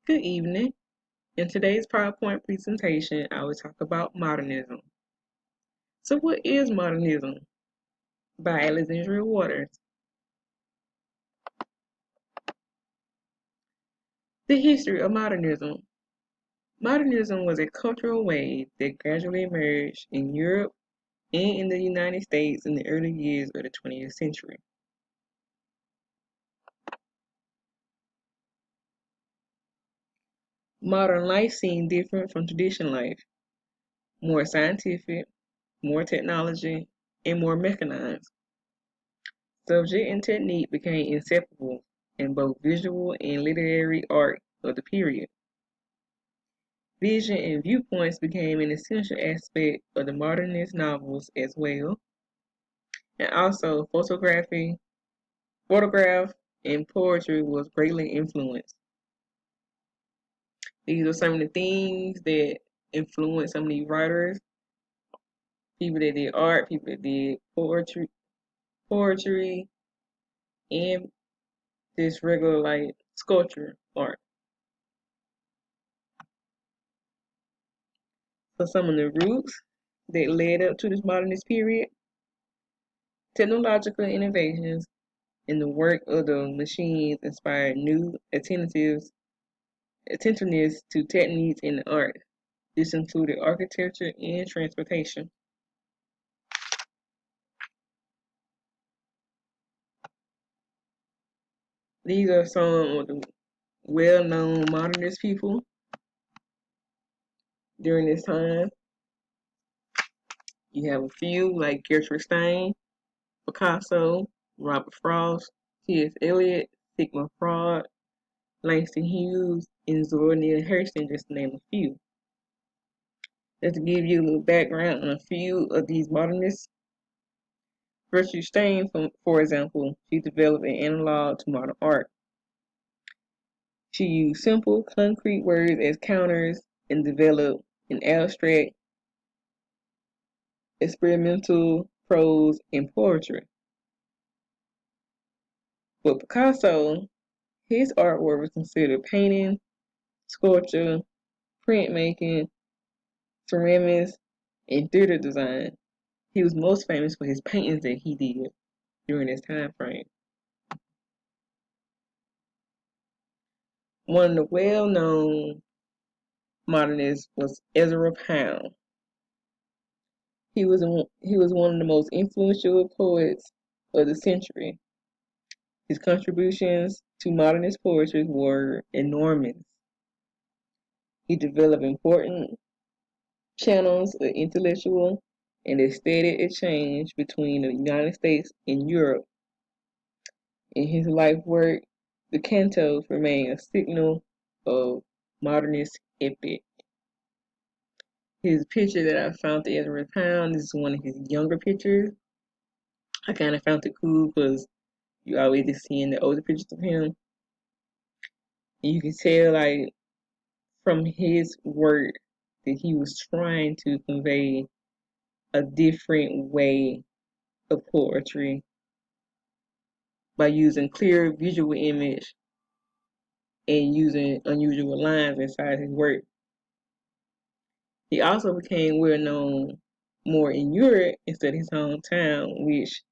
Good evening. In today's PowerPoint presentation, I will talk about modernism. So what is modernism? By Alexandria Waters. The history of modernism. Modernism was a cultural wave that gradually emerged in Europe and in the United States in the early years of the 20th century. Modern life seemed different from traditional life, more scientific, more technology, and more mechanized. Subject and technique became inseparable in both visual and literary art of the period. Vision and viewpoints became an essential aspect of the modernist novels as well, and also photograph, and poetry was greatly influenced. These are some of the things that influenced some of these writers, people that did art, people that did poetry, and this regular like sculpture art. So some of the roots that led up to this modernist period, technological innovations in the work of the machines inspired new attentiveness to techniques in the art. This included architecture and transportation. These are some of the well-known modernist people during this time. You have a few like Gertrude Stein, Picasso, Robert Frost, T.S. Eliot, Sigmund Freud, Langston Hughes, and Zora Neale Hurston, just to name a few. Just to give you a little background on a few of these modernists, Gertrude Stein, for example, she developed an analog to modern art. She used simple, concrete words as counters and developed an abstract, experimental prose and poetry. But Picasso, his artwork was considered painting, sculpture, printmaking, ceramics, and theater design. He was most famous for his paintings that he did during this time frame. One of the well-known modernists was Ezra Pound. He was one of the most influential poets of the century. His contributions to modernist poetry were enormous. He developed important channels of intellectual and aesthetic exchange between the United States and Europe. In his life work, the cantos remain a signal of modernist epic. His picture that I found the Ezra Pound is one of his younger pictures. I kind of found it cool because you always just seeing the older pictures of him. And you can tell, like, from his work that he was trying to convey a different way of poetry by using clear visual image and using unusual lines inside his work. He also became well known more in Europe instead of his hometown, which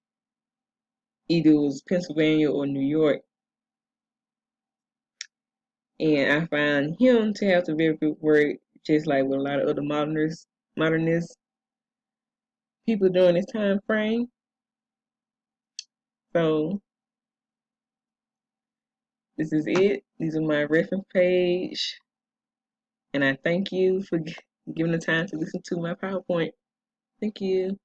either was Pennsylvania or New York. And I find him to have some very good work, just like with a lot of other modernist people during this time frame. So this is it. These are my reference page. And I thank you for giving the time to listen to my PowerPoint. Thank you.